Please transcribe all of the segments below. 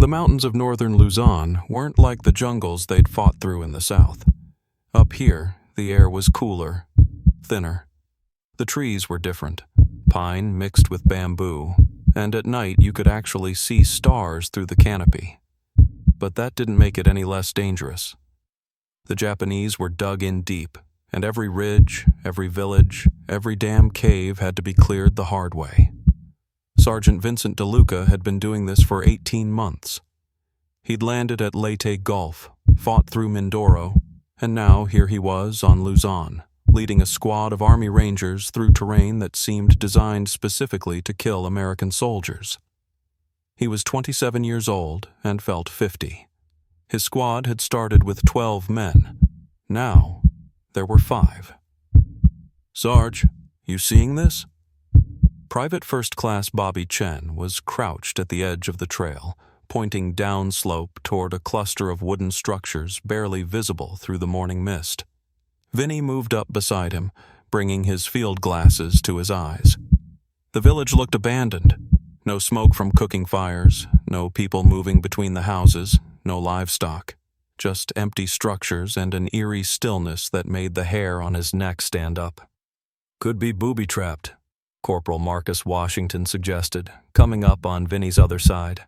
The mountains of Northern Luzon weren't like the jungles they'd fought through in the south. Up here, the air was cooler, thinner. The trees were different, pine mixed with bamboo, and at night you could actually see stars through the canopy. But that didn't make it any less dangerous. The Japanese were dug in deep, and every ridge, every village, every damn cave had to be cleared the hard way. Sergeant Vincent DeLuca had been doing this for 18 months. He'd landed at Leyte Gulf, fought through Mindoro, and now here he was on Luzon, leading a squad of Army Rangers through terrain that seemed designed specifically to kill American soldiers. He was 27 years old and felt 50. His squad had started with 12 men. Now, there were 5. "Sarge, you seeing this?" Private First Class Bobby Chen was crouched at the edge of the trail, pointing downslope toward a cluster of wooden structures barely visible through the morning mist. Vinny moved up beside him, bringing his field glasses to his eyes. The village looked abandoned. No smoke from cooking fires, no people moving between the houses, no livestock. Just empty structures and an eerie stillness that made the hair on his neck stand up. "Could be booby-trapped," Corporal Marcus Washington suggested, coming up on Vinny's other side.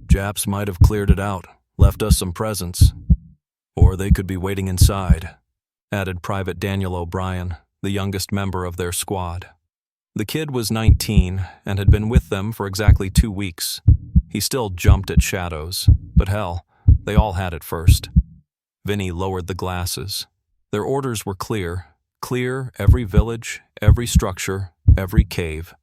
"Japs might have cleared it out, left us some presents. Or they could be waiting inside," added Private Daniel O'Brien, the youngest member of their squad. The kid was 19 and had been with them for exactly 2 weeks. He still jumped at shadows, but hell, they all had it first. Vinny lowered the glasses. Their orders were clear. Clear every village, every structure, every cave.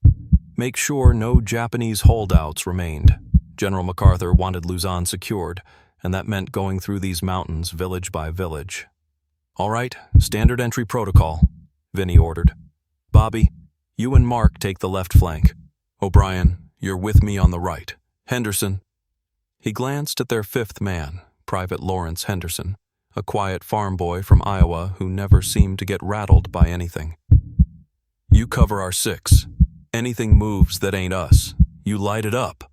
Make sure no Japanese holdouts remained. General MacArthur wanted Luzon secured, and that meant going through these mountains village by village. "All right, standard entry protocol," Vinny ordered. "Bobby, you and Mark take the left flank. O'Brien, you're with me on the right. Henderson." He glanced at their 5th man, Private Lawrence Henderson, a quiet farm boy from Iowa who never seemed to get rattled by anything. "You cover our 6. Anything moves that ain't us, you light it up."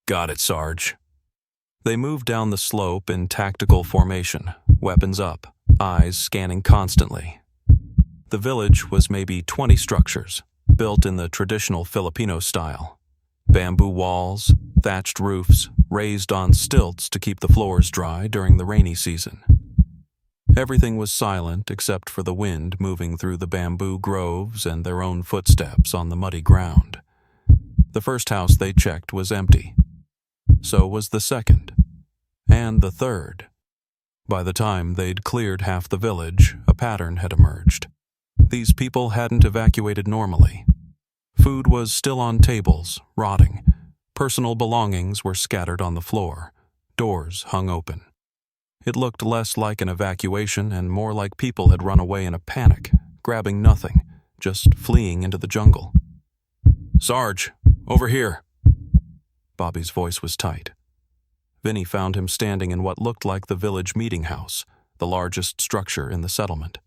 "Got it, Sarge." They moved down the slope in tactical formation, weapons up, eyes scanning constantly. The village was maybe 20 structures, built in the traditional Filipino style. Bamboo walls, thatched roofs, raised on stilts to keep the floors dry during the rainy season. Everything was silent except for the wind moving through the bamboo groves and their own footsteps on the muddy ground. The first house they checked was empty. So was the second. And the third. By the time they'd cleared half the village, a pattern had emerged. These people hadn't evacuated normally. Food was still on tables, rotting. Personal belongings were scattered on the floor. Doors hung open. It looked less like an evacuation and more like people had run away in a panic, grabbing nothing, just fleeing into the jungle. "Sarge, over here." Bobby's voice was tight. Vinny found him standing in what looked like the village meeting house, the largest structure in the settlement.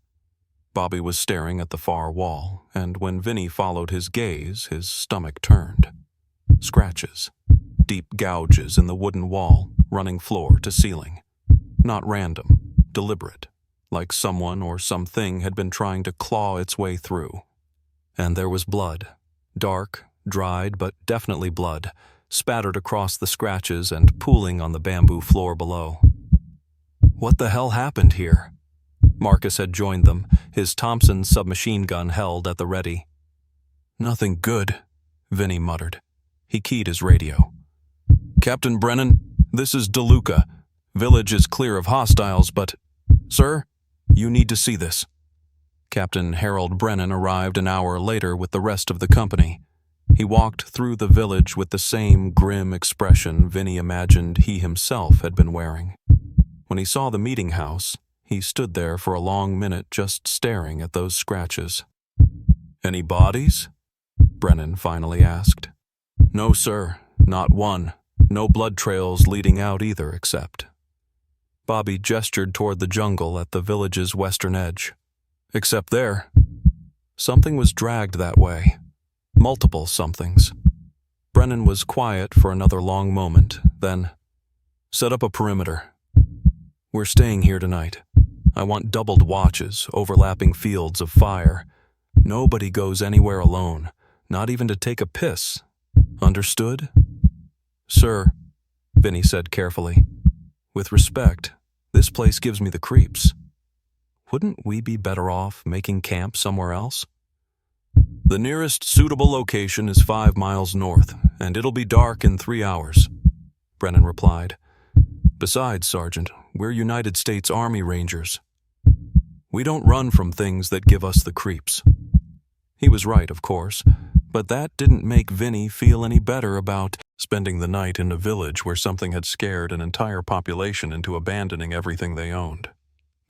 Bobby was staring at the far wall, and when Vinny followed his gaze, his stomach turned. Scratches. Deep gouges in the wooden wall, running floor to ceiling. Not random, deliberate, like someone or something had been trying to claw its way through. And there was blood. Dark, dried, but definitely blood, spattered across the scratches and pooling on the bamboo floor below. What the hell happened here? Marcus had joined them, his Thompson submachine gun held at the ready. "Nothing good," Vinny muttered. He keyed his radio. "Captain Brennan, this is DeLuca. Village is clear of hostiles, but... Sir, you need to see this." Captain Harold Brennan arrived an hour later with the rest of the company. He walked through the village with the same grim expression Vinny imagined he himself had been wearing. When he saw the meeting house, he stood there for a long minute just staring at those scratches. "Any bodies?" Brennan finally asked. "No, sir, not one. No blood trails leading out either, except..." Bobby gestured toward the jungle at the village's western edge. "Except there." Something was dragged that way. Multiple somethings. Brennan was quiet for another long moment, then, Set up a perimeter. We're staying here tonight. I want doubled watches, overlapping fields of fire. Nobody goes anywhere alone, not even to take a piss. Understood? Sir, Vinny said carefully. With respect, this place gives me the creeps. Wouldn't we be better off making camp somewhere else? The nearest suitable location is 5 miles north, and it'll be dark in 3 hours, Brennan replied. Besides, Sergeant, we're United States Army Rangers. We don't run from things that give us the creeps. He was right, of course, but that didn't make Vinny feel any better about spending the night in a village where something had scared an entire population into abandoning everything they owned.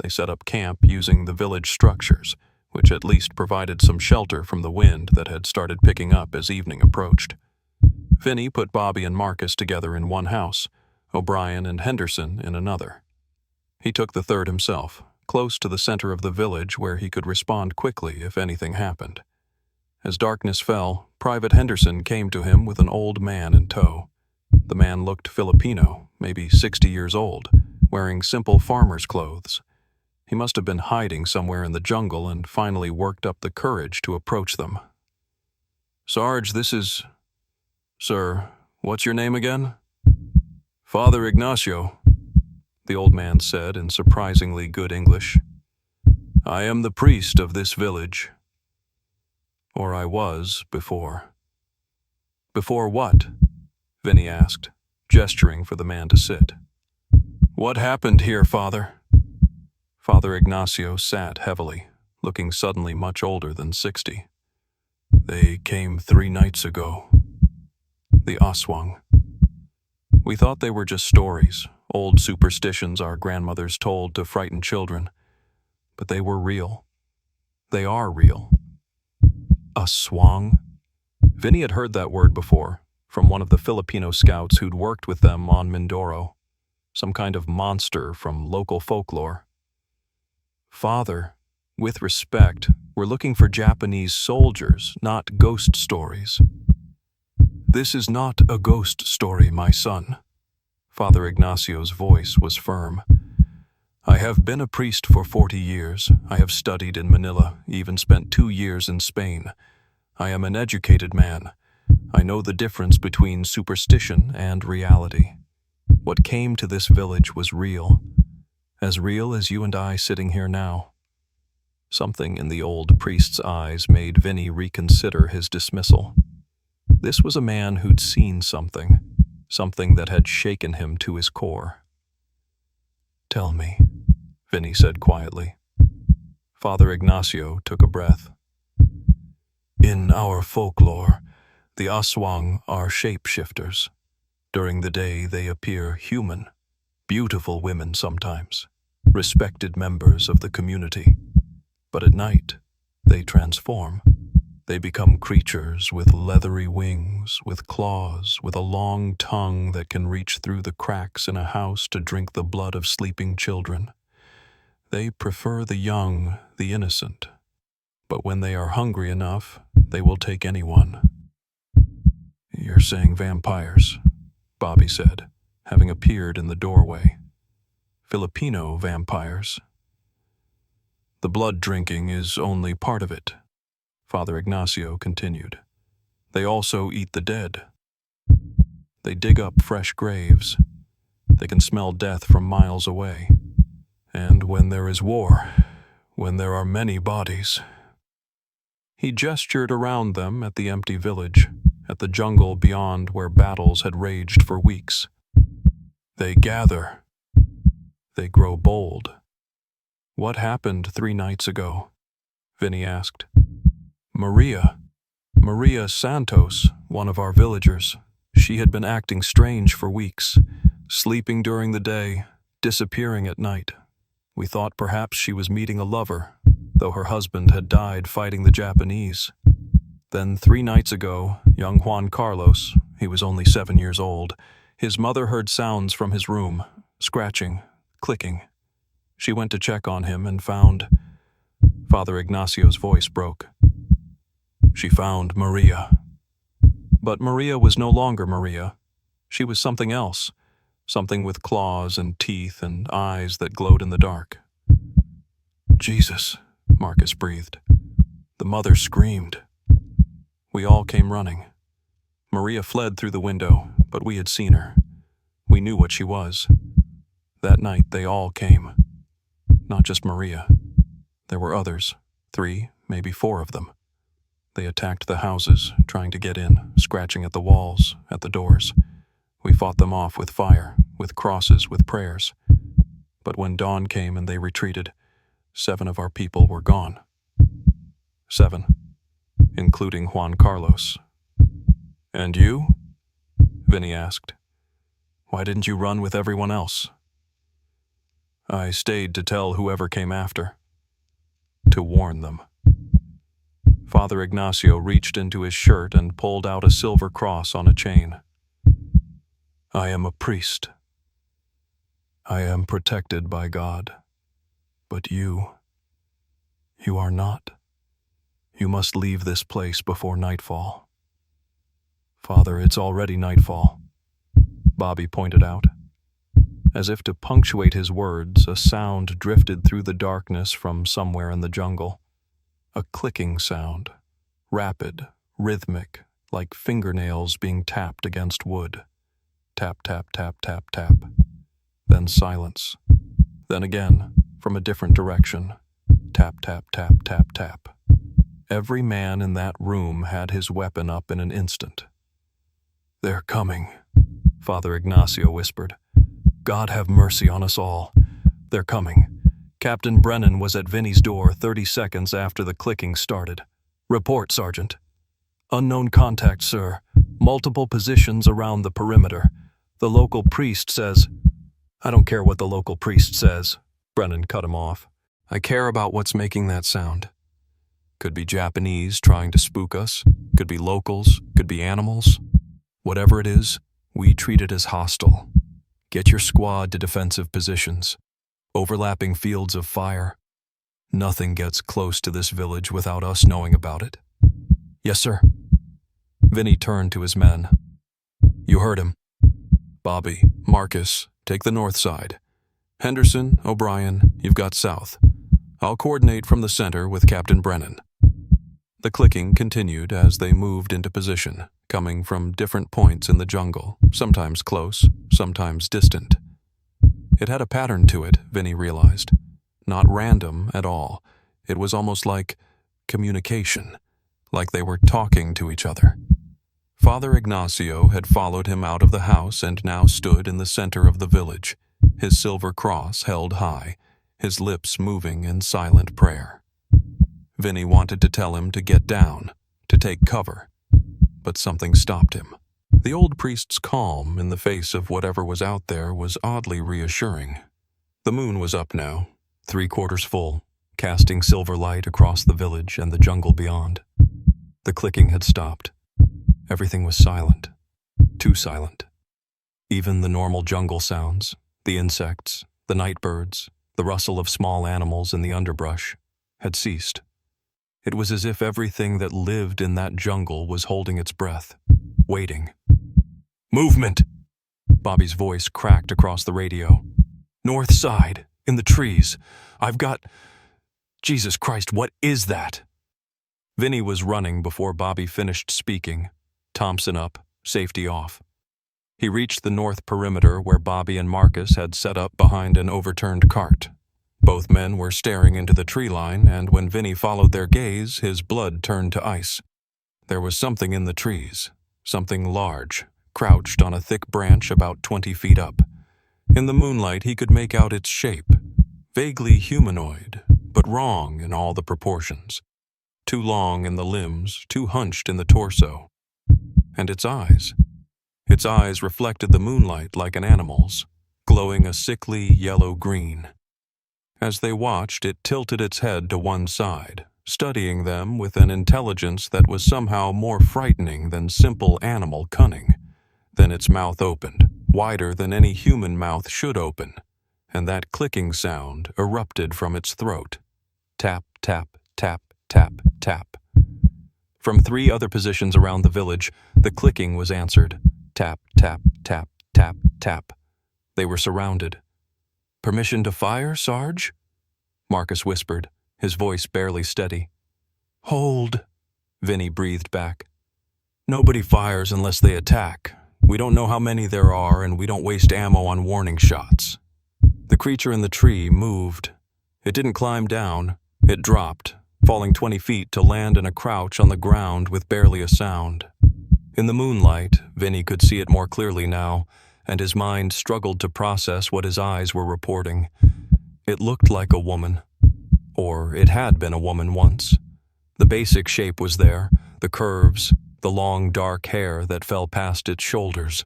They set up camp using the village structures, which at least provided some shelter from the wind that had started picking up as evening approached. Vinny put Bobby and Marcus together in one house, O'Brien and Henderson in another. He took the third himself, close to the center of the village where he could respond quickly if anything happened. As darkness fell, Private Henderson came to him with an old man in tow. The man looked Filipino, maybe 60 years old, wearing simple farmer's clothes. He must have been hiding somewhere in the jungle and finally worked up the courage to approach them. Sarge, this is... Sir, what's your name again? Father Ignacio, the old man said in surprisingly good English. I am the priest of this village. Or I was before. Before what? Vinny asked, gesturing for the man to sit. What happened here, Father? Father Ignacio sat heavily, looking suddenly much older than 60. They came 3 nights ago. The aswang. We thought they were just stories, old superstitions our grandmothers told to frighten children. But they were real. They are real. Aswang? Vinny had heard that word before, from one of the Filipino scouts who'd worked with them on Mindoro. Some kind of monster from local folklore. Father, with respect, we're looking for Japanese soldiers, not ghost stories. This is not a ghost story, my son. Father Ignacio's voice was firm. I have been a priest for 40 years. I have studied in Manila, even spent 2 years in Spain. I am an educated man. I know the difference between superstition and reality. What came to this village was real. As real as you and I sitting here now. Something in the old priest's eyes made Vinny reconsider his dismissal. This was a man who'd seen something that had shaken him to his core. Tell me, Vinny said quietly. Father Ignacio took a breath. In our folklore, the aswang are shapeshifters. During the day they appear human, beautiful women sometimes, respected members of the community. But at night, they transform. They become creatures with leathery wings, with claws, with a long tongue that can reach through the cracks in a house to drink the blood of sleeping children. They prefer the young, the innocent. But when they are hungry enough, they will take anyone. You're saying vampires, Bobby said, having appeared in the doorway. Filipino vampires. The blood drinking is only part of it, Father Ignacio continued. They also eat the dead. They dig up fresh graves. They can smell death from miles away. And when there is war, when there are many bodies... He gestured around them at the empty village, at the jungle beyond where battles had raged for weeks. They gather. They grow bold. What happened 3 nights ago? Vinny asked. Maria Santos, one of our villagers. She had been acting strange for weeks, sleeping during the day, disappearing at night. We thought perhaps she was meeting a lover, though her husband had died fighting the Japanese. Then 3 nights ago, young Juan Carlos, he was only 7 years old, his mother heard sounds from his room, scratching, clicking. She went to check on him and found... Father Ignacio's voice broke. She found Maria. But Maria was no longer Maria. She was something else, something with claws and teeth and eyes that glowed in the dark. "Jesus," Marcus breathed. The mother screamed. We all came running. Maria fled through the window, but we had seen her. We knew what she was. That night they all came. Not just Maria. There were others, 3, maybe 4 of them. They attacked the houses, trying to get in, scratching at the walls, at the doors. We fought them off with fire, with crosses, with prayers. But when dawn came and they retreated, 7 of our people were gone. 7, including Juan Carlos. "And you?" Vinny asked. "Why didn't you run with everyone else?" "I stayed to tell whoever came after. To warn them." Father Ignacio reached into his shirt and pulled out a silver cross on a chain. "I am a priest. I am protected by God. But you are not. You must leave this place before nightfall." "Father, it's already nightfall," Bobby pointed out. As if to punctuate his words, a sound drifted through the darkness from somewhere in the jungle. A clicking sound, rapid, rhythmic, like fingernails being tapped against wood. Tap, tap, tap, tap, tap. Then silence. Then again, from a different direction. Tap, tap, tap, tap, tap. Every man in that room had his weapon up in an instant. "They're coming," Father Ignacio whispered. "God have mercy on us all. They're coming." Captain Brennan was at Vinny's door 30 seconds after the clicking started. "Report, Sergeant." "Unknown contact, sir. Multiple positions around the perimeter. The local priest says—" "I don't care what the local priest says," Brennan cut him off. "I care about what's making that sound. Could be Japanese trying to spook us, could be locals, could be animals. Whatever it is, we treat it as hostile. Get your squad to defensive positions. Overlapping fields of fire. Nothing gets close to this village without us knowing about it." "Yes, sir." Vinny turned to his men. "You heard him. Bobby, Marcus, take the north side. Henderson, O'Brien, you've got south. I'll coordinate from the center with Captain Brennan." The clicking continued as they moved into position, coming from different points in the jungle, sometimes close, sometimes distant. It had a pattern to it, Vinny realized. Not random at all. It was almost like communication, like they were talking to each other. Father Ignacio had followed him out of the house and now stood in the center of the village, his silver cross held high, his lips moving in silent prayer. Vinny wanted to tell him to get down, to take cover, but something stopped him. The old priest's calm in the face of whatever was out there was oddly reassuring. The moon was up now, 3/4 full, casting silver light across the village and the jungle beyond. The clicking had stopped. Everything was silent, too silent. Even the normal jungle sounds, the insects, the night birds, the rustle of small animals in the underbrush, had ceased. It was as if everything that lived in that jungle was holding its breath, waiting. "Movement!" Bobby's voice cracked across the radio. "North side, in the trees. I've got... Jesus Christ, what is that?" Vinny was running before Bobby finished speaking, Thompson up, safety off. He reached the north perimeter where Bobby and Marcus had set up behind an overturned cart. Both men were staring into the tree line, and when Vinny followed their gaze, his blood turned to ice. There was something in the trees, something large, crouched on a thick branch about 20 feet up. In the moonlight he could make out its shape, vaguely humanoid, but wrong in all the proportions. Too long in the limbs, too hunched in the torso. And its eyes. Its eyes reflected the moonlight like an animal's, glowing a sickly yellow-green. As they watched, it tilted its head to one side, studying them with an intelligence that was somehow more frightening than simple animal cunning. Then its mouth opened, wider than any human mouth should open, and that clicking sound erupted from its throat. Tap, tap, tap, tap, tap. From 3 other positions around the village, the clicking was answered. Tap, tap, tap, tap, tap. They were surrounded. "Permission to fire, Sarge?" Marcus whispered, his voice barely steady. "Hold," Vinny breathed back. "Nobody fires unless they attack. We don't know how many there are, and we don't waste ammo on warning shots." The creature in the tree moved. It didn't climb down. It dropped, falling 20 feet to land in a crouch on the ground with barely a sound. In the moonlight, Vinny could see it more clearly now, and his mind struggled to process what his eyes were reporting. It looked like a woman. Or it had been a woman once. The basic shape was there, the curves, the long dark hair that fell past its shoulders.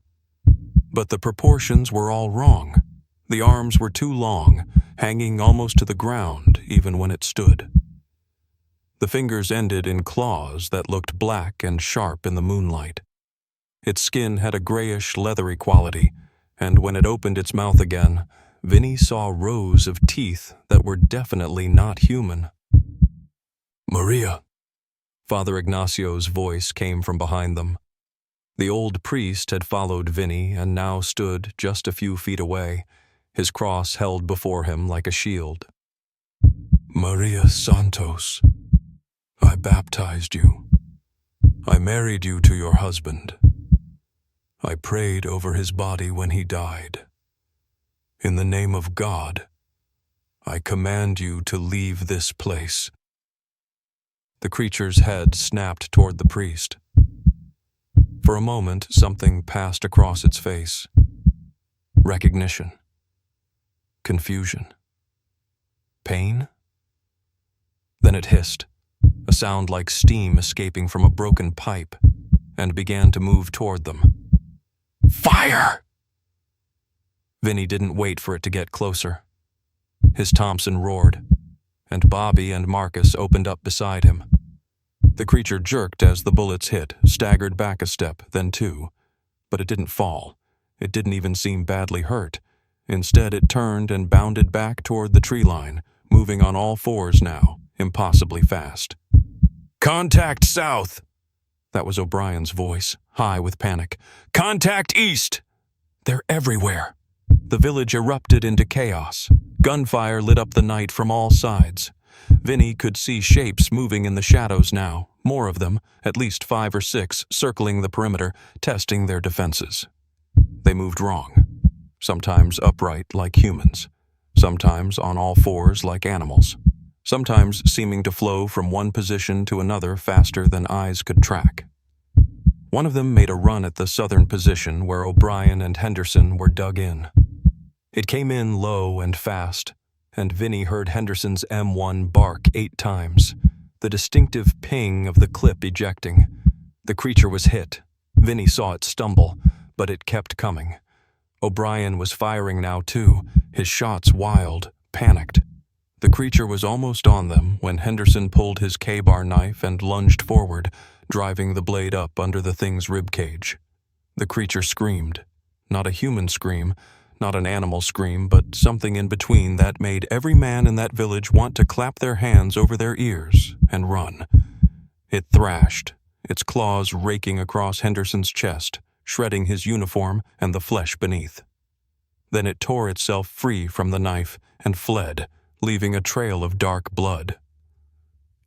But the proportions were all wrong. The arms were too long, hanging almost to the ground even when it stood. The fingers ended in claws that looked black and sharp in the moonlight. Its skin had a grayish, leathery quality, and when it opened its mouth again, Vinny saw rows of teeth that were definitely not human. "Maria!" Father Ignacio's voice came from behind them. The old priest had followed Vinny and now stood just a few feet away, his cross held before him like a shield. "Maria Santos, I baptized you. I married you to your husband. I prayed over his body when he died. In the name of God, I command you to leave this place." The creature's head snapped toward the priest. For a moment, something passed across its face. Recognition. Confusion. Pain? Then it hissed, a sound like steam escaping from a broken pipe, and began to move toward them. "Fire!" Vinny didn't wait for it to get closer. His Thompson roared, and Bobby and Marcus opened up beside him. The creature jerked as the bullets hit, staggered back a step, then two. But it didn't fall. It didn't even seem badly hurt. Instead, it turned and bounded back toward the tree line, moving on all fours now, impossibly fast. "Contact south!" That was O'Brien's voice, high with panic. "Contact east!" "They're everywhere." The village erupted into chaos. Gunfire lit up the night from all sides. Vinny could see shapes moving in the shadows now, more of them, at least 5 or 6, circling the perimeter, testing their defenses. They moved wrong. Sometimes upright like humans. Sometimes on all fours like animals. Sometimes seeming to flow from one position to another faster than eyes could track. One of them made a run at the southern position where O'Brien and Henderson were dug in. It came in low and fast, and Vinny heard Henderson's M1 bark 8 times, the distinctive ping of the clip ejecting. The creature was hit. Vinny saw it stumble, but it kept coming. O'Brien was firing now too, his shots wild, panicked. The creature was almost on them when Henderson pulled his K-bar knife and lunged forward, driving the blade up under the thing's ribcage. The creature screamed. Not a human scream, not an animal scream, but something in between that made every man in that village want to clap their hands over their ears and run. It thrashed, its claws raking across Henderson's chest, shredding his uniform and the flesh beneath. Then it tore itself free from the knife and fled, leaving a trail of dark blood.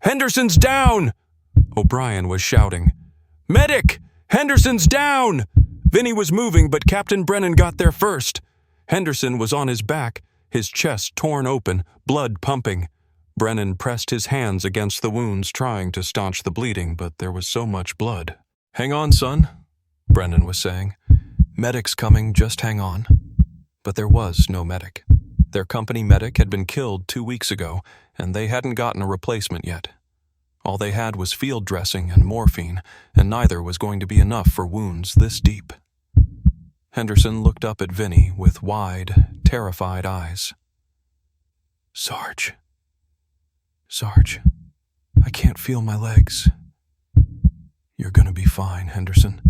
"Henderson's down!" O'Brien was shouting. "Medic! Henderson's down!" Vinny was moving, but Captain Brennan got there first. Henderson was on his back, his chest torn open, blood pumping. Brennan pressed his hands against the wounds, trying to staunch the bleeding, but there was so much blood. "Hang on, son," Brennan was saying. "Medic's coming, just hang on." But there was no medic. Their company medic had been killed 2 weeks ago, and they hadn't gotten a replacement yet. All they had was field dressing and morphine, and neither was going to be enough for wounds this deep. Henderson looked up at Vinny with wide, terrified eyes. Sarge, I can't feel my legs." "You're gonna be fine, Henderson."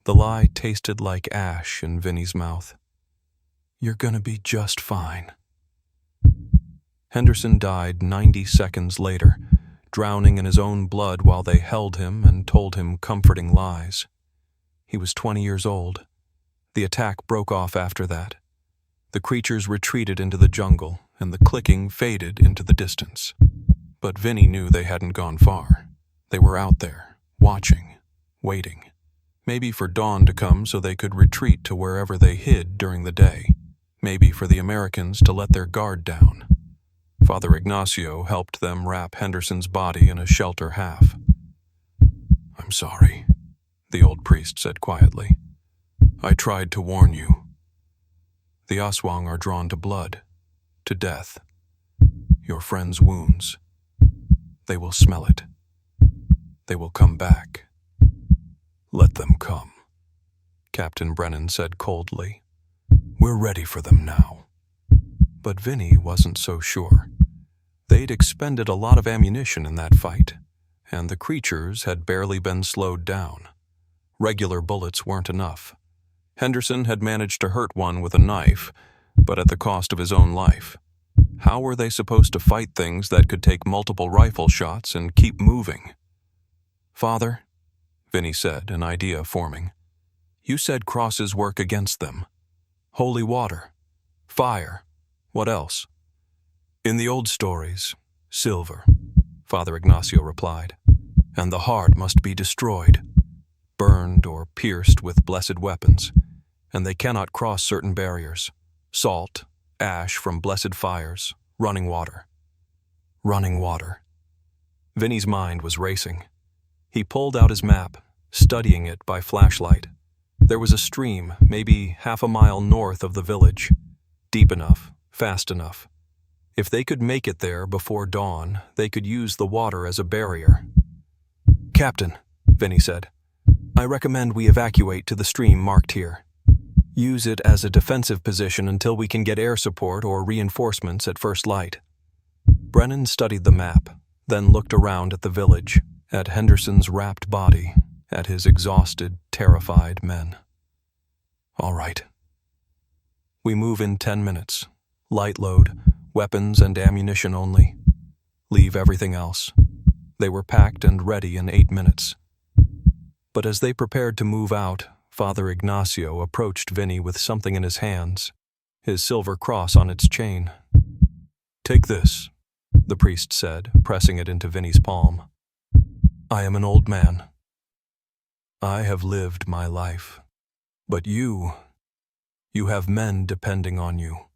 The lie tasted like ash in Vinny's mouth. "You're gonna be just fine." Henderson died 90 seconds later, drowning in his own blood while they held him and told him comforting lies. He was 20 years old. The attack broke off after that. The creatures retreated into the jungle, and the clicking faded into the distance. But Vinny knew they hadn't gone far. They were out there, watching, waiting. Maybe for dawn to come so they could retreat to wherever they hid during the day. Maybe for the Americans to let their guard down. Father Ignacio helped them wrap Henderson's body in a shelter half. "I'm sorry," the old priest said quietly. "I tried to warn you. The aswang are drawn to blood, to death. Your friend's wounds. They will smell it. They will come back. Let them come," Captain Brennan said coldly. "We're ready for them now." But Vinny wasn't so sure. They'd expended a lot of ammunition in that fight, and the creatures had barely been slowed down. Regular bullets weren't enough. Henderson had managed to hurt one with a knife, but at the cost of his own life. How were they supposed to fight things that could take multiple rifle shots and keep moving? "Father," Vinny said, an idea forming. "You said crosses work against them. Holy water. Fire. What else?" "In the old stories, silver," Father Ignacio replied. "And the heart must be destroyed, burned or pierced with blessed weapons, and they cannot cross certain barriers. Salt, ash from blessed fires, running water." Running water. Vinny's mind was racing. He pulled out his map, studying it by flashlight. There was a stream, maybe half a mile north of the village. Deep enough, fast enough. If they could make it there before dawn, they could use the water as a barrier. "Captain," Vinny said, "I recommend we evacuate to the stream marked here. Use it as a defensive position until we can get air support or reinforcements at first light." Brennan studied the map, then looked around at the village, at Henderson's wrapped body, at his exhausted, terrified men. "All right. We move in 10 minutes. Light load, weapons and ammunition only. Leave everything else." They were packed and ready in 8 minutes. But as they prepared to move out, Father Ignacio approached Vinny with something in his hands, his silver cross on its chain. "Take this," the priest said, pressing it into Vinny's palm. "I am an old man. I have lived my life. But you have men depending on you.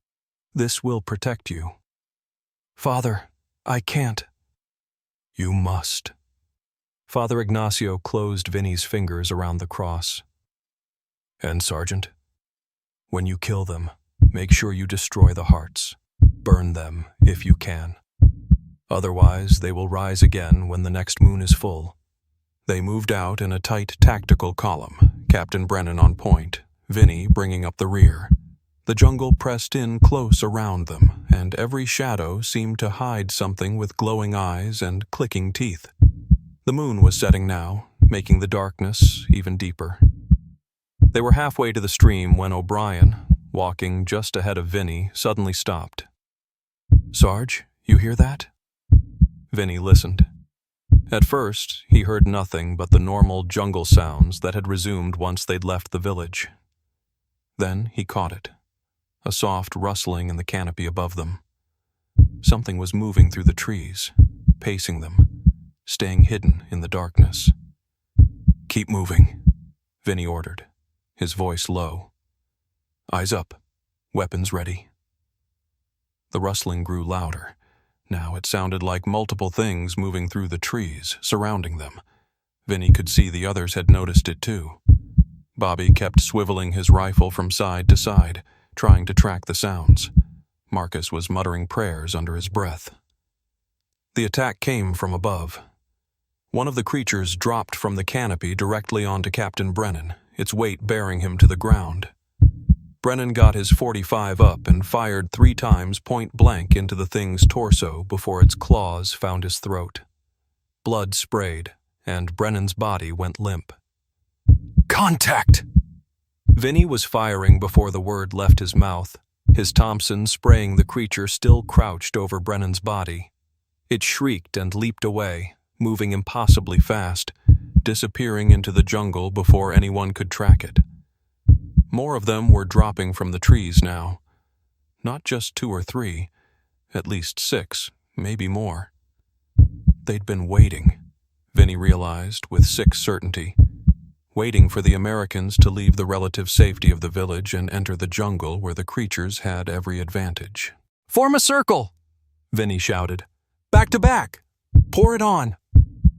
This will protect you." "Father, I can't." "You must." Father Ignacio closed Vinny's fingers around the cross. "And Sergeant, when you kill them, make sure you destroy the hearts. Burn them if you can. Otherwise, they will rise again when the next moon is full." They moved out in a tight tactical column, Captain Brennan on point, Vinny bringing up the rear. The jungle pressed in close around them, and every shadow seemed to hide something with glowing eyes and clicking teeth. The moon was setting now, making the darkness even deeper. They were halfway to the stream when O'Brien, walking just ahead of Vinny, suddenly stopped. "Sarge, you hear that?" Vinny listened. At first, he heard nothing but the normal jungle sounds that had resumed once they'd left the village. Then he caught it, a soft rustling in the canopy above them. Something was moving through the trees, pacing them, staying hidden in the darkness. "Keep moving," Vinny ordered, his voice low. "Eyes up, weapons ready." The rustling grew louder. Now it sounded like multiple things moving through the trees, surrounding them. Vinny could see the others had noticed it too. Bobby kept swiveling his rifle from side to side, trying to track the sounds. Marcus was muttering prayers under his breath. The attack came from above. One of the creatures dropped from the canopy directly onto Captain Brennan, its weight bearing him to the ground. Brennan got his .45 up and fired 3 times point blank into the thing's torso before its claws found his throat. Blood sprayed, and Brennan's body went limp. "Contact!" Vinny was firing before the word left his mouth, his Thompson spraying the creature still crouched over Brennan's body. It shrieked and leaped away, moving impossibly fast, disappearing into the jungle before anyone could track it. More of them were dropping from the trees now. Not just 2 or 3, at least 6, maybe more. They'd been waiting, Vinny realized with sick certainty. Waiting for the Americans to leave the relative safety of the village and enter the jungle where the creatures had every advantage. "Form a circle!" Vinny shouted. "Back to back! Pour it on!"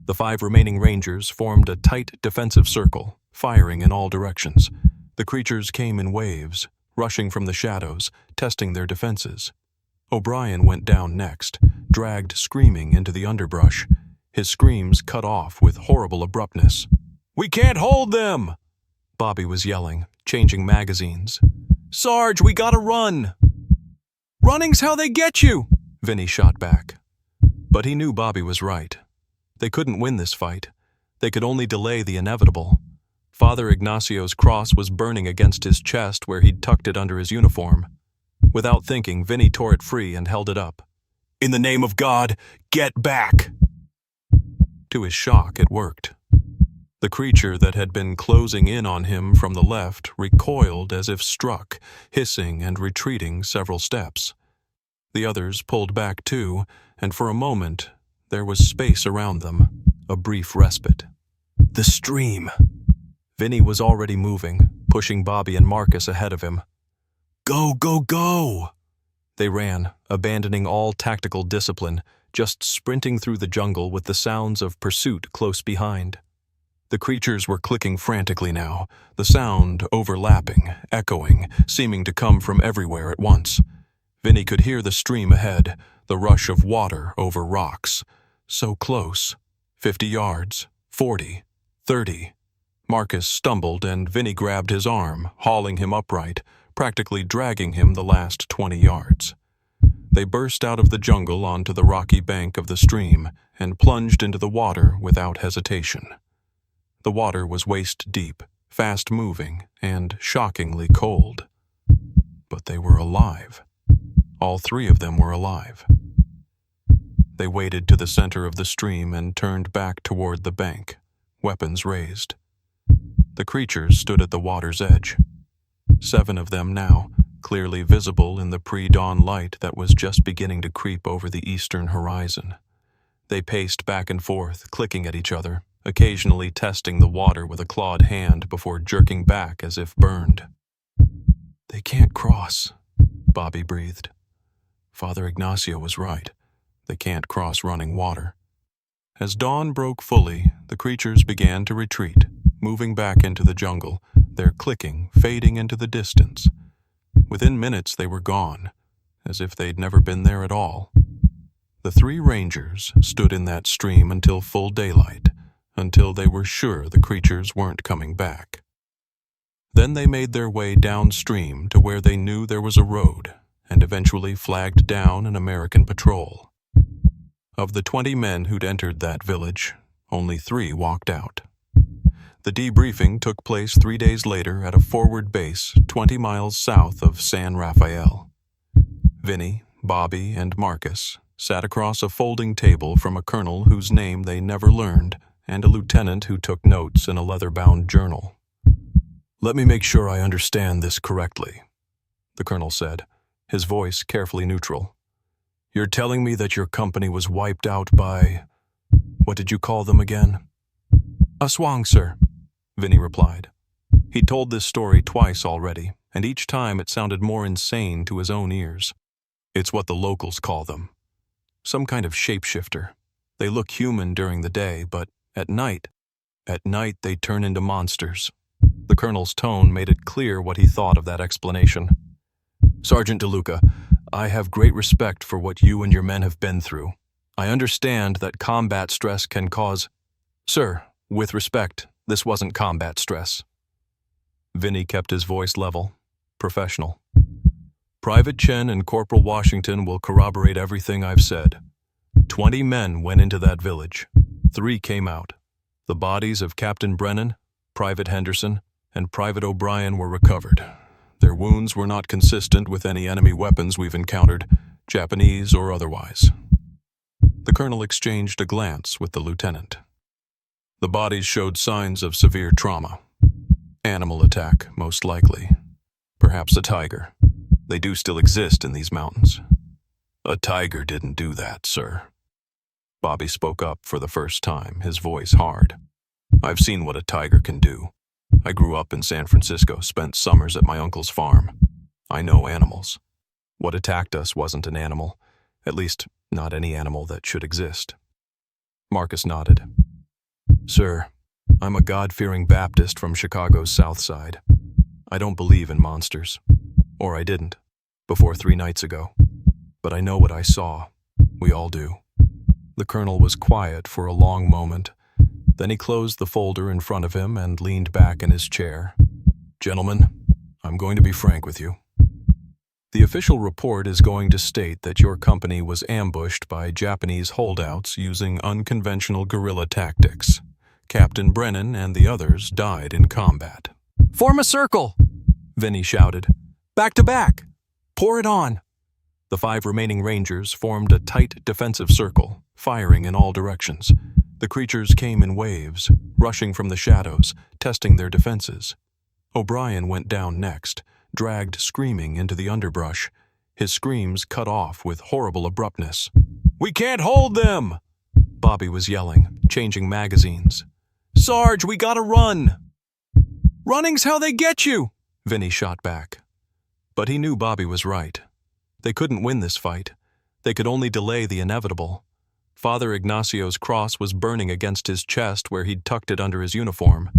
The 5 remaining rangers formed a tight defensive circle, firing in all directions. The creatures came in waves, rushing from the shadows, testing their defenses. O'Brien went down next, dragged screaming into the underbrush, his screams cut off with horrible abruptness. "We can't hold them!" Bobby was yelling, changing magazines. "Sarge, we gotta run!" "Running's how they get you!" Vinny shot back. But he knew Bobby was right. They couldn't win this fight. They could only delay the inevitable. Father Ignacio's cross was burning against his chest where he'd tucked it under his uniform. Without thinking, Vinny tore it free and held it up. "In the name of God, get back!" To his shock, it worked. The creature that had been closing in on him from the left recoiled as if struck, hissing and retreating several steps. The others pulled back too, and for a moment, there was space around them, a brief respite. The stream! Vinny was already moving, pushing Bobby and Marcus ahead of him. "Go, go, go!" They ran, abandoning all tactical discipline, just sprinting through the jungle with the sounds of pursuit close behind. The creatures were clicking frantically now, the sound overlapping, echoing, seeming to come from everywhere at once. Vinny could hear the stream ahead, the rush of water over rocks. So close. 50 yards, 40, 30. Marcus stumbled and Vinny grabbed his arm, hauling him upright, practically dragging him the last 20 yards. They burst out of the jungle onto the rocky bank of the stream and plunged into the water without hesitation. The water was waist-deep, fast-moving, and shockingly cold. But they were alive. All 3 of them were alive. They waded to the center of the stream and turned back toward the bank, weapons raised. The creatures stood at the water's edge. 7 of them now, clearly visible in the pre-dawn light that was just beginning to creep over the eastern horizon. They paced back and forth, clicking at each other, occasionally testing the water with a clawed hand before jerking back as if burned. "They can't cross," Bobby breathed. Father Ignacio was right. They can't cross running water. As dawn broke fully, the creatures began to retreat, moving back into the jungle, their clicking fading into the distance. Within minutes they were gone, as if they'd never been there at all. The 3 rangers stood in that stream until full daylight, until they were sure the creatures weren't coming back. Then they made their way downstream to where they knew there was a road, and eventually flagged down an American patrol. Of the 20 men who'd entered that village, only 3 walked out. The debriefing took place 3 days later at a forward base 20 miles south of San Rafael. Vinny, Bobby, and Marcus sat across a folding table from a colonel whose name they never learned and a lieutenant who took notes in a leather-bound journal. "Let me make sure I understand this correctly," the colonel said, his voice carefully neutral. "You're telling me that your company was wiped out by... what did you call them again?" "Aswang, sir," Vinny replied. He'd told this story twice already, and each time it sounded more insane to his own ears. "It's what the locals call them. Some kind of shapeshifter. They look human during the day, but at night they turn into monsters." The colonel's tone made it clear what he thought of that explanation. "Sergeant DeLuca, I have great respect for what you and your men have been through. I understand that combat stress can cause..." "Sir, with respect, this wasn't combat stress." Vinny kept his voice level, professional. "Private Chen and Corporal Washington will corroborate everything I've said. 20 men went into that village. 3 came out. The bodies of Captain Brennan, Private Henderson, and Private O'Brien were recovered. Their wounds were not consistent with any enemy weapons we've encountered, Japanese or otherwise." The colonel exchanged a glance with the lieutenant. "The bodies showed signs of severe trauma. Animal attack, most likely. Perhaps a tiger. They do still exist in these mountains. A tiger didn't do that, sir. Bobby spoke up for the first time, his voice hard. I've seen what a tiger can do. I grew up in San Francisco, spent summers at my uncle's farm. I know animals. What attacked us wasn't an animal, at least not any animal that should exist. Marcus nodded. Sir, I'm a God-fearing Baptist from Chicago's South Side. I don't believe in monsters. Or I didn't, before 3 nights ago. But I know what I saw. We all do. The colonel was quiet for a long moment. Then he closed the folder in front of him and leaned back in his chair. Gentlemen, I'm going to be frank with you. The official report is going to state that your company was ambushed by Japanese holdouts using unconventional guerrilla tactics. Captain Brennan and the others died in combat. Form a circle, Vinny shouted. Back to back. Pour it on. The 5 remaining Rangers formed a tight defensive circle, firing in all directions. The creatures came in waves, rushing from the shadows, testing their defenses. O'Brien went down next, dragged screaming into the underbrush, his screams cut off with horrible abruptness. We can't hold them! Bobby was yelling, changing magazines. Sarge, we gotta run! Running's how they get you, Vinny shot back. But he knew Bobby was right. They couldn't win this fight. They could only delay the inevitable. Father Ignacio's cross was burning against his chest where he'd tucked it under his uniform.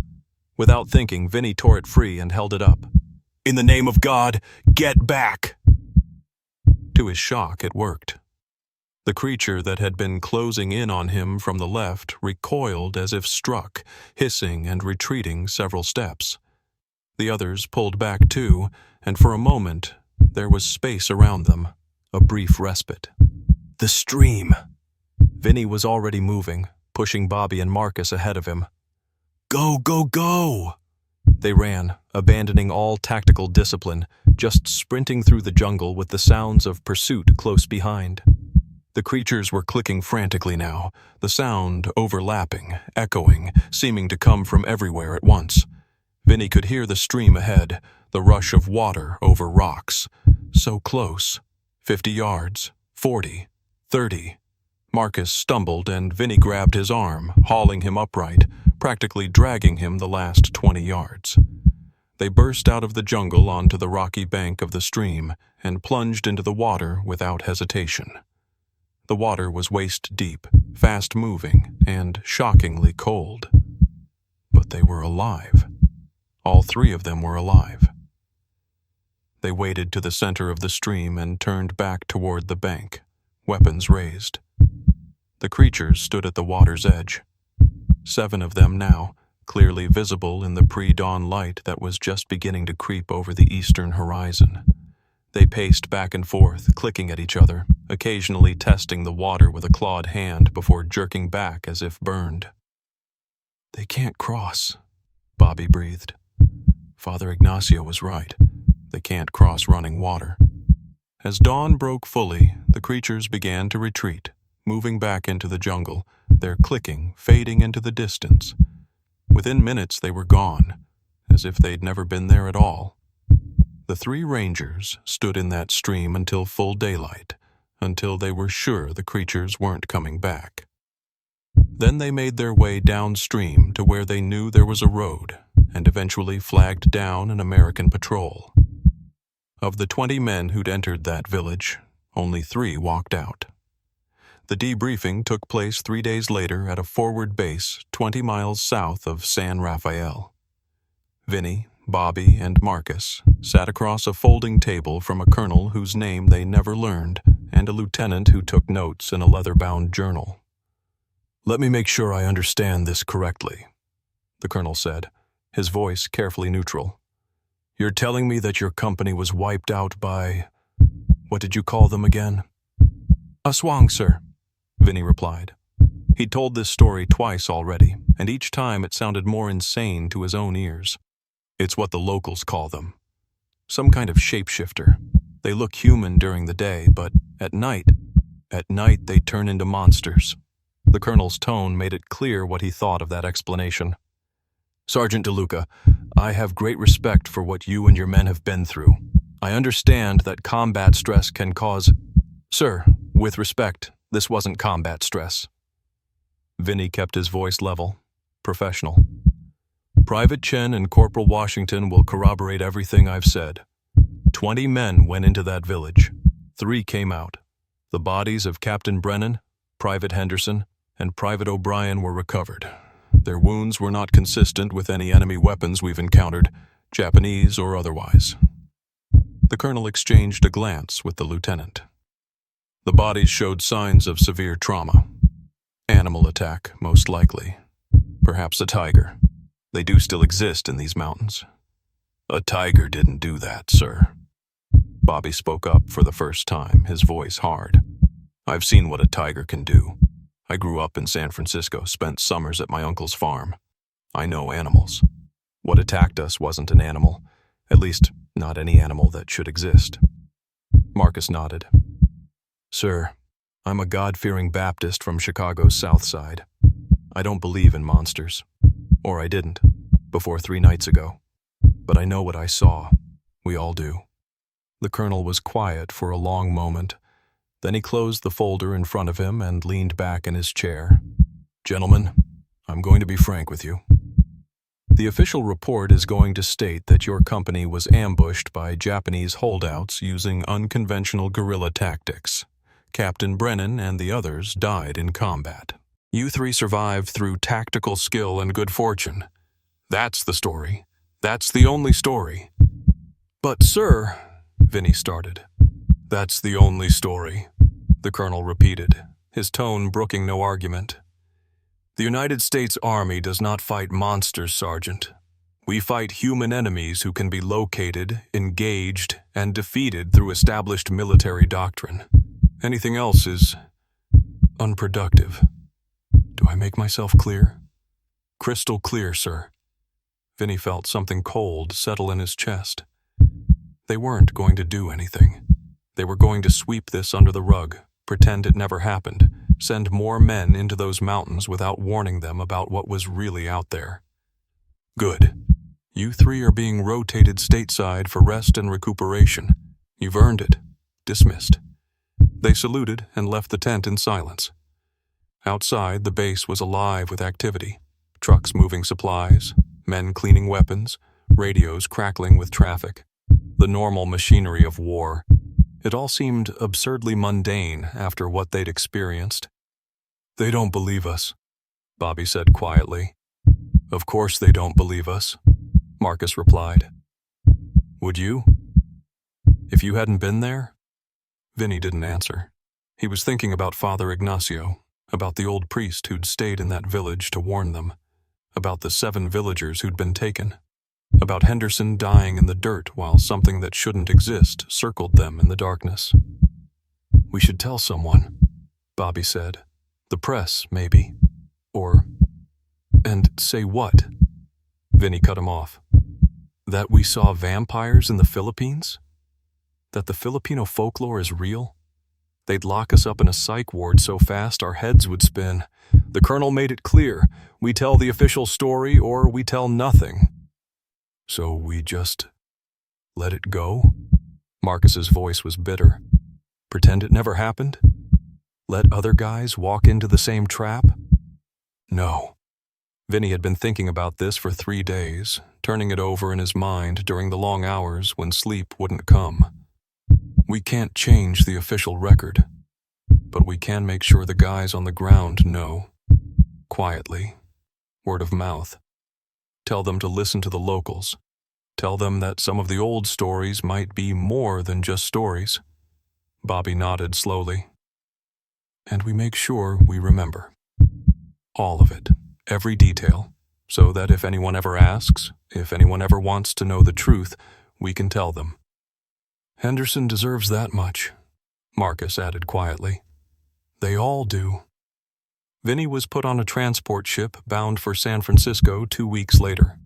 Without thinking, Vinny tore it free and held it up. In the name of God, get back! To his shock, it worked. The creature that had been closing in on him from the left recoiled as if struck, hissing and retreating several steps. The others pulled back too, and for a moment, there was space around them, a brief respite. The stream! Vinny was already moving, pushing Bobby and Marcus ahead of him. Go, go, go! They ran, abandoning all tactical discipline, just sprinting through the jungle with the sounds of pursuit close behind. The creatures were clicking frantically now, the sound overlapping, echoing, seeming to come from everywhere at once. Vinny could hear the stream ahead, the rush of water over rocks. So close. 50 yards, 40, 30. Marcus stumbled and Vinny grabbed his arm, hauling him upright, practically dragging him the last 20 yards. They burst out of the jungle onto the rocky bank of the stream and plunged into the water without hesitation. The water was waist deep, fast-moving, and shockingly cold. But they were alive. All 3 of them were alive. They waded to the center of the stream and turned back toward the bank, weapons raised. The creatures stood at the water's edge. 7 of them now, clearly visible in the pre-dawn light that was just beginning to creep over the eastern horizon. They paced back and forth, clicking at each other, occasionally testing the water with a clawed hand before jerking back as if burned. They can't cross, Bobby breathed. Father Ignacio was right. They can't cross running water. As dawn broke fully, the creatures began to retreat, moving back into the jungle, their clicking fading into the distance. Within minutes they were gone, as if they'd never been there at all. The 3 Rangers stood in that stream until full daylight, until they were sure the creatures weren't coming back. Then they made their way downstream to where they knew there was a road, and eventually flagged down an American patrol. Of the 20 men who'd entered that village, only 3 walked out. The debriefing took place 3 days later at a forward base 20 miles south of San Rafael. Vinny, Bobby, and Marcus sat across a folding table from a colonel whose name they never learned and a lieutenant who took notes in a leather-bound journal. Let me make sure I understand this correctly, the colonel said, his voice carefully neutral. You're telling me that your company was wiped out by... what did you call them again? Aswang, sir, Vinny replied. He'd told this story twice already, and each time it sounded more insane to his own ears. It's what the locals call them. Some kind of shapeshifter. They look human during the day, but at night they turn into monsters. The colonel's tone made it clear what he thought of that explanation. Sergeant DeLuca, I have great respect for what you and your men have been through. I understand that combat stress can cause... Sir, with respect, this wasn't combat stress. Vinny kept his voice level, professional. Private Chen and Corporal Washington will corroborate everything I've said. 20 men went into that village. 3 came out. The bodies of Captain Brennan, Private Henderson, and Private O'Brien were recovered. Their wounds were not consistent with any enemy weapons we've encountered, Japanese or otherwise. The colonel exchanged a glance with the lieutenant. The bodies showed signs of severe trauma. Animal attack, most likely. Perhaps a tiger. They do still exist in these mountains. A tiger didn't do that, sir. Bobby spoke up for the first time, his voice hard. I've seen what a tiger can do. I grew up in San Francisco, spent summers at my uncle's farm. I know animals. What attacked us wasn't an animal, at least not any animal that should exist. Marcus nodded. Sir, I'm a God-fearing Baptist from Chicago's South Side. I don't believe in monsters. Or I didn't, before 3 nights ago. But I know what I saw. We all do. The colonel was quiet for a long moment. Then he closed the folder in front of him and leaned back in his chair. Gentlemen, I'm going to be frank with you. The official report is going to state that your company was ambushed by Japanese holdouts using unconventional guerrilla tactics. Captain Brennan and the others died in combat. You 3 survived through tactical skill and good fortune. That's the story. That's the only story. But, sir, Vinny started. That's the only story, the colonel repeated, his tone brooking no argument. The United States Army does not fight monsters, Sergeant. We fight human enemies who can be located, engaged, and defeated through established military doctrine. Anything else is unproductive. Do I make myself clear? Crystal clear, sir. Vinny felt something cold settle in his chest. They weren't going to do anything. They were going to sweep this under the rug, pretend it never happened, send more men into those mountains without warning them about what was really out there. Good. You 3 are being rotated stateside for rest and recuperation. You've earned it. Dismissed. They saluted and left the tent in silence. Outside, the base was alive with activity. Trucks moving supplies, men cleaning weapons, radios crackling with traffic. The normal machinery of war. It all seemed absurdly mundane after what they'd experienced. They don't believe us, Bobby said quietly. Of course they don't believe us, Marcus replied. Would you? If you hadn't been there? Vinny didn't answer. He was thinking about Father Ignacio, about the old priest who'd stayed in that village to warn them, about the 7 villagers who'd been taken, about Henderson dying in the dirt while something that shouldn't exist circled them in the darkness. We should tell someone, Bobby said. The press, maybe. Or... And say what? Vinny cut him off. That we saw vampires in the Philippines? That the Filipino folklore is real? They'd lock us up in a psych ward so fast our heads would spin. The colonel made it clear. We tell the official story or we tell nothing. So we just let it go? Marcus's voice was bitter. Pretend it never happened? Let other guys walk into the same trap? No. Vinny had been thinking about this for 3 days, turning it over in his mind during the long hours when sleep wouldn't come. We can't change the official record, but we can make sure the guys on the ground know. Quietly. Word of mouth. Tell them to listen to the locals. Tell them that some of the old stories might be more than just stories. Bobby nodded slowly. And we make sure we remember. All of it. Every detail. So that if anyone ever asks, if anyone ever wants to know the truth, we can tell them. Henderson deserves that much, Marcus added quietly. They all do. Vinny was put on a transport ship bound for San Francisco 2 weeks later.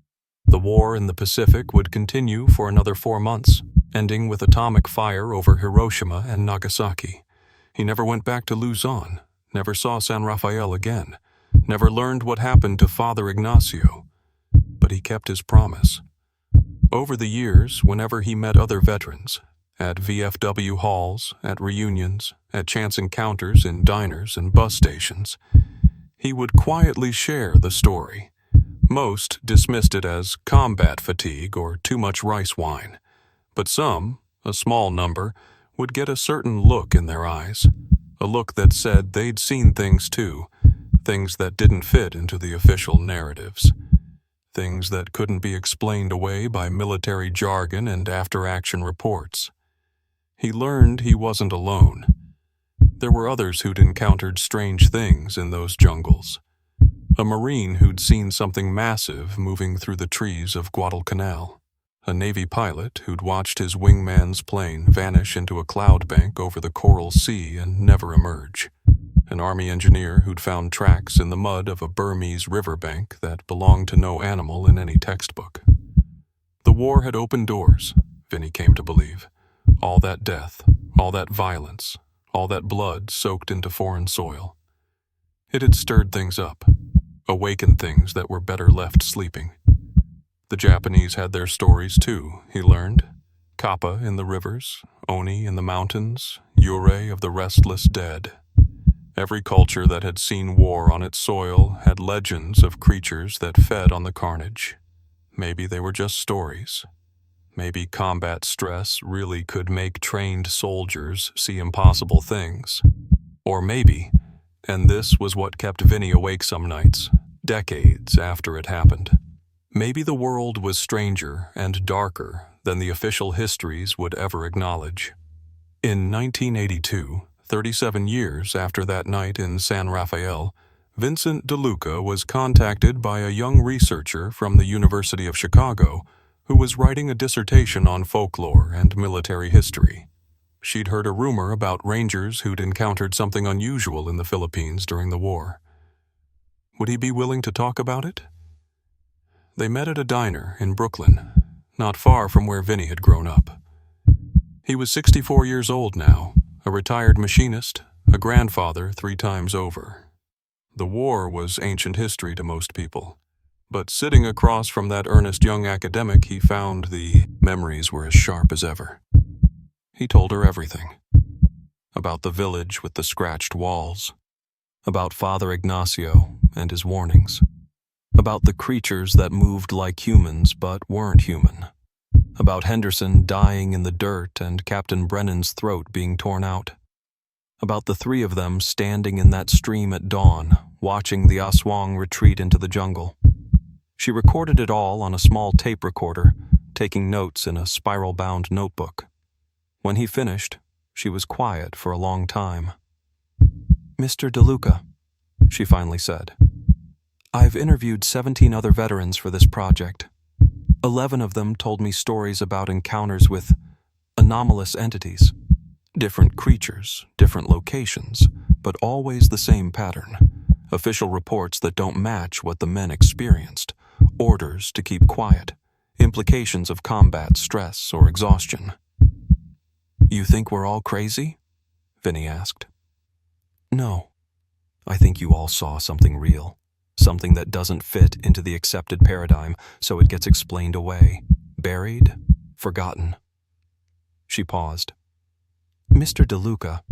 The war in the Pacific would continue for another 4 months, ending with atomic fire over Hiroshima and Nagasaki. He never went back to Luzon, never saw San Rafael again, never learned what happened to Father Ignacio. but he kept his promise. Over the years, whenever he met other veterans, at VFW halls, at reunions, at chance encounters in diners and bus stations, he would quietly share the story. Most dismissed it as combat fatigue or too much rice wine, but some, a small number, would get a certain look in their eyes, a look that said they'd seen things too, things that didn't fit into the official narratives, things that couldn't be explained away by military jargon and after-action reports. He learned he wasn't alone. There were others who'd encountered strange things in those jungles. A Marine who'd seen something massive moving through the trees of Guadalcanal. A Navy pilot who'd watched his wingman's plane vanish into a cloud bank over the Coral Sea and never emerge. An Army engineer who'd found tracks in the mud of a Burmese riverbank that belonged to no animal in any textbook. The war had opened doors, Vinny came to believe. All that death, all that violence, all that blood soaked into foreign soil. It had stirred things up, awakened things that were better left sleeping. The Japanese had their stories too, he learned. Kappa in the rivers, Oni in the mountains, Yurei of the restless dead. Every culture that had seen war on its soil had legends of creatures that fed on the carnage. Maybe they were just stories. Maybe combat stress really could make trained soldiers see impossible things. Or maybe, and this was what kept Vinny awake some nights, decades after it happened, maybe the world was stranger and darker than the official histories would ever acknowledge. In 1982, 37 years after that night in San Rafael, Vincent DeLuca was contacted by a young researcher from the University of Chicago who was writing a dissertation on folklore and military history. She'd heard a rumor about rangers who'd encountered something unusual in the Philippines during the war. Would he be willing to talk about it? They met at a diner in Brooklyn, not far from where Vinny had grown up. He was 64 years old now, a retired machinist, a grandfather 3 times over. The war was ancient history to most people, but sitting across from that earnest young academic, he found the memories were as sharp as ever. He told her everything. About the village with the scratched walls, about Father Ignacio and his warnings, about the creatures that moved like humans but weren't human, about Henderson dying in the dirt and Captain Brennan's throat being torn out, about the 3 of them standing in that stream at dawn, watching the aswang retreat into the jungle. She recorded it all on a small tape recorder, taking notes in a spiral-bound notebook. When he finished, she was quiet for a long time. "Mr. DeLuca," she finally said, "I've interviewed 17 other veterans for this project. 11 of them told me stories about encounters with anomalous entities. Different creatures, different locations, but always the same pattern. Official reports that don't match what the men experienced. Orders to keep quiet. Implications of combat stress or exhaustion." "You think we're all crazy?" Vinny asked. "No. I think you all saw something real. Something that doesn't fit into the accepted paradigm, so it gets explained away, buried, forgotten." She paused. "Mr. DeLuca,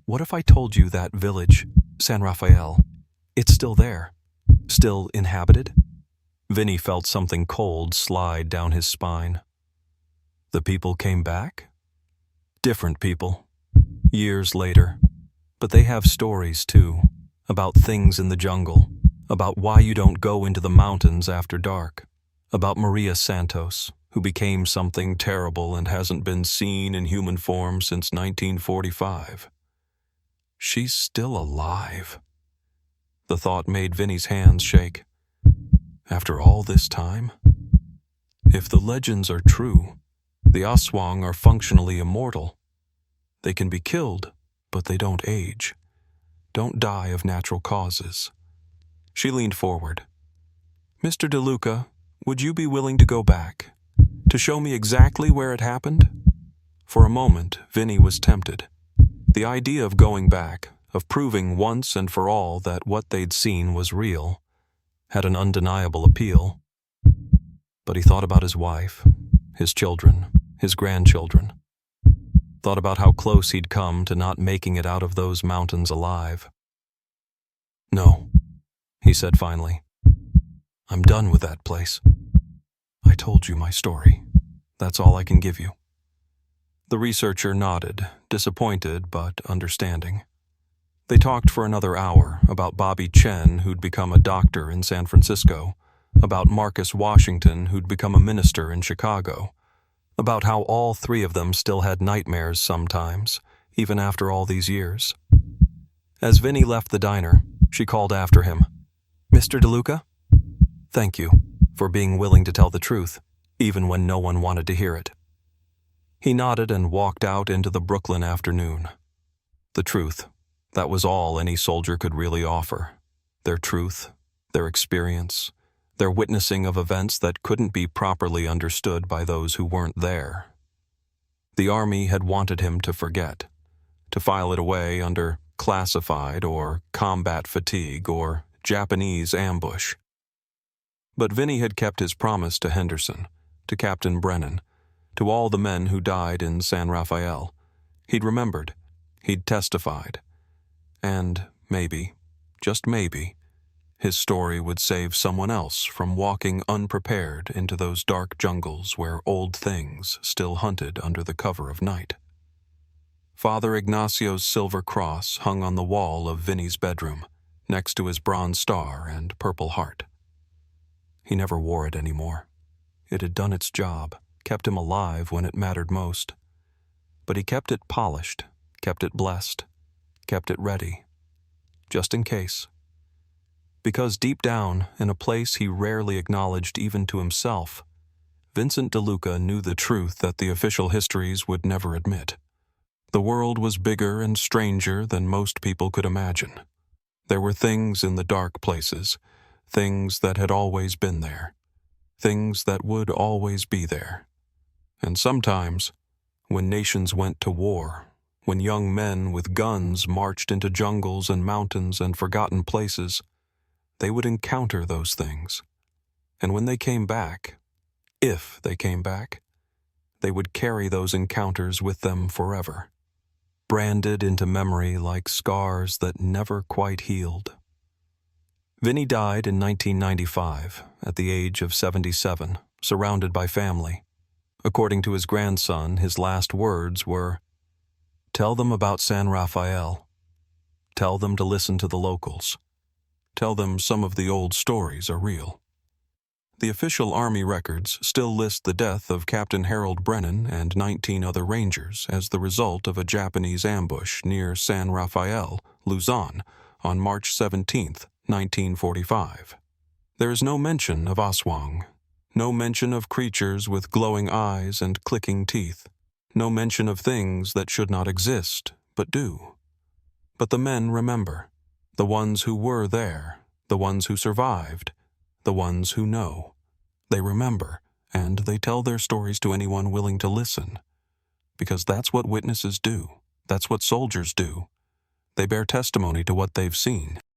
what if I told you that village, San Rafael, it's still there, still inhabited?" Vinny felt something cold slide down his spine. "The people came back?" "Different people. Years later. But they have stories too, about things in the jungle, about why you don't go into the mountains after dark, about Maria Santos, who became something terrible and hasn't been seen in human form since 1945. She's still alive." The thought made Vinny's hands shake. After all this time? If the legends are true, the aswang are functionally immortal. They can be killed, but they don't age, don't die of natural causes. She leaned forward. "Mr. DeLuca, would you be willing to go back, to show me exactly where it happened?" For a moment, Vinny was tempted. The idea of going back, of proving once and for all that what they'd seen was real, had an undeniable appeal. But he thought about his wife, his children, his grandchildren. Thought about how close he'd come to not making it out of those mountains alive. "No," he said finally. "I'm done with that place. I told you my story. That's all I can give you." The researcher nodded, disappointed but understanding. They talked for another hour about Bobby Chen, who'd become a doctor in San Francisco, about Marcus Washington, who'd become a minister in Chicago, about how all three of them still had nightmares sometimes, even after all these years. As Vinny left the diner, she called after him, "Mr. DeLuca? Thank you for being willing to tell the truth, even when no one wanted to hear it." He nodded and walked out into the Brooklyn afternoon. The truth, that was all any soldier could really offer. Their truth, their experience, their witnessing of events that couldn't be properly understood by those who weren't there. The Army had wanted him to forget, to file it away under classified or combat fatigue or Japanese ambush. But Vinny had kept his promise to Henderson, to Captain Brennan, to all the men who died in San Rafael. He'd remembered, he'd testified, and maybe, just maybe, his story would save someone else from walking unprepared into those dark jungles where old things still hunted under the cover of night. Father Ignacio's silver cross hung on the wall of Vinny's bedroom, next to his bronze star and purple heart. He never wore it anymore. It had done its job, kept him alive when it mattered most. But he kept it polished, kept it blessed, kept it ready, just in case. Because deep down, in a place he rarely acknowledged even to himself, Vincent DeLuca knew the truth that the official histories would never admit. The world was bigger and stranger than most people could imagine. There were things in the dark places, things that had always been there, things that would always be there. And sometimes, when nations went to war, when young men with guns marched into jungles and mountains and forgotten places, they would encounter those things. And when they came back, if they came back, they would carry those encounters with them forever, branded into memory like scars that never quite healed. Vinny died in 1995, at the age of 77, surrounded by family. According to his grandson, his last words were, "Tell them about San Rafael. Tell them to listen to the locals. Tell them some of the old stories are real." The official Army records still list the death of Captain Harold Brennan and 19 other Rangers as the result of a Japanese ambush near San Rafael, Luzon, on March 17, 1945. There is no mention of aswang, no mention of creatures with glowing eyes and clicking teeth, no mention of things that should not exist, but do. But the men remember. The ones who were there, the ones who survived, the ones who know. They remember, and they tell their stories to anyone willing to listen. Because that's what witnesses do. That's what soldiers do. They bear testimony to what they've seen.